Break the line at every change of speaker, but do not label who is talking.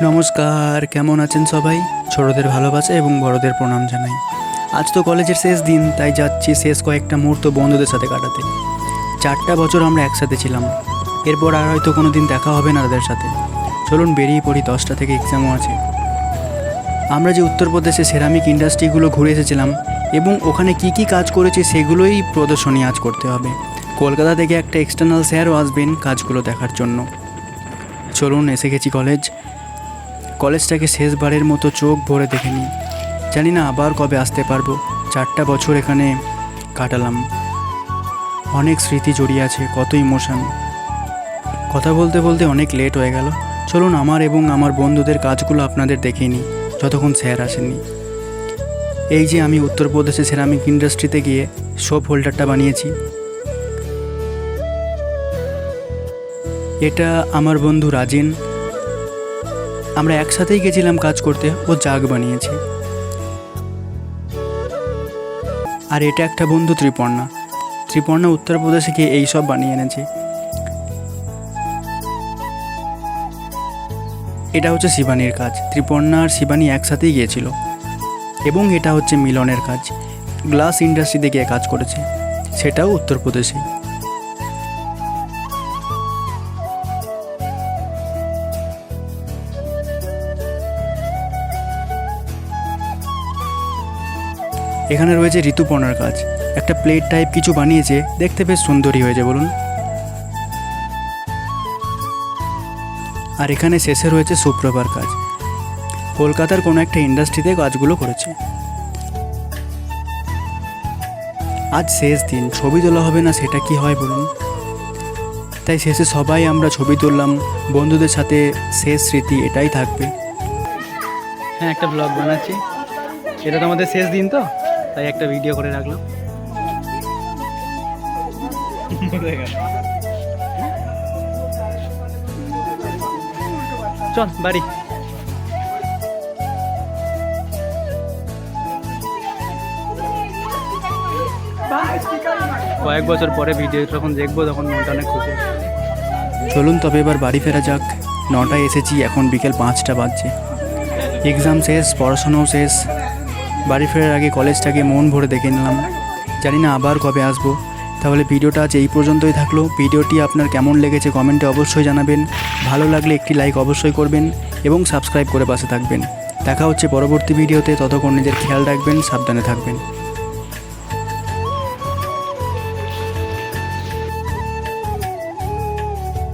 নমস্কার, কেমন আছেন সবাই? ছোটদের ভালোবাসা এবং বড়দের প্রণাম জানাই। আজ তো কলেজের শেষ দিন, তাই যাচ্ছি শেষ কয়েকটা মুহূর্ত বন্ধুদের সাথে কাটাতে। 4টা বছর আমরা একসাথে ছিলাম, এরপর আর হয়তো কোনো দিন দেখা হবে না তাদের সাথে। চলুন বেরিয়ে পড়ি, 10টা থেকে এক্সামও আছে। আমরা যে উত্তরপ্রদেশে সেরামিক ইন্ডাস্ট্রিগুলো ঘুরে এসেছিলাম এবং ওখানে কি কি কাজ করেছি সেগুলোই প্রদর্শনী আজ করতে হবে। কলকাতা থেকে একটা এক্সটার্নাল স্যারও আসবেন কাজগুলো দেখার জন্য। চলুন, এসে গেছি কলেজটাকে শেষবারের মতো চোখ ভরে দেখে নিই। জানি না আবার কবে আসতে পারবো। 4টা বছর এখানে কাটালাম, অনেক স্মৃতি জড়িয়ে আছে, কত ইমোশন। কথা বলতে বলতে অনেক লেট হয়ে গেল। চলুন আমার এবং আমার বন্ধুদের কাজগুলো আপনাদের দেখিয়ে নিই যতক্ষণ স্যার আসেননি। এই যে আমি উত্তরপ্রদেশে সেরামিক ইন্ডাস্ট্রিতে গিয়ে সোপ হোল্ডারটা বানিয়েছি। এটা আমার বন্ধু রাজেন, আমরা একসাথেই গেছিলাম কাজ করতে। ও জাগ বানিয়েছে। আর এটা একটা বন্ধু ত্রিপর্ণা উত্তরপ্রদেশে গিয়ে এইসব বানিয়ে এনেছে। এটা হচ্ছে শিবানীর কাজ। ত্রিপর্ণা আর শিবানী একসাথেই গিয়েছিল। এবং এটা হচ্ছে মিলনের কাজ, গ্লাস ইন্ডাস্ট্রিতে গিয়ে কাজ করেছে, সেটাও উত্তরপ্রদেশেই। এখানে রয়েছে ঋতুপর্ণার কাজ, একটা প্লেট টাইপ কিছু বানিয়েছে, দেখতে বেশ সুন্দরই হয়েছে বলুন। আর এখানে শেষে রয়েছে সুপ্রভার কাজ, কলকাতার কোনো একটা ইন্ডাস্ট্রিতে কাজগুলো করেছে। আজ শেষ দিন, ছবি তোলা হবে না সেটা কি হয় বলুন। তাই শেষে সবাই আমরা ছবি তুললাম বন্ধুদের সাথে, শেষ স্মৃতি এটাই থাকবে। হ্যাঁ, একটা ব্লগ বানাচ্ছি, এটা তো আমাদের শেষ দিন, তো তাই একটা ভিডিও করে রাখলাম। চল বাড়ি। কয়েক বছর পরে ভিডিও যখন দেখবো তখন মনটা অনেক খুশি। চলুন তবে এবার বাড়ি ফেরা যাক। 9টায় এসেছি, এখন বিকেল 5টা বাজছে। এক্সাম শেষ, পড়াশোনাও শেষ। বাড়ি ফেরার আগে কলেজটাকে মন ভরে দেখে নিলাম। জানি না আবার কবে আসবো। তাহলে ভিডিওটা আজ এই পর্যন্তই থাকলো। ভিডিওটি আপনার কেমন লেগেছে কমেন্টে অবশ্যই জানাবেন। ভালো লাগলে একটি লাইক অবশ্যই করবেন এবং সাবস্ক্রাইব করে পাশে থাকবেন। দেখা হচ্ছে পরবর্তী ভিডিওতে। ততক্ষণ নিজের খেয়াল রাখবেন, সাবধানে থাকবেন।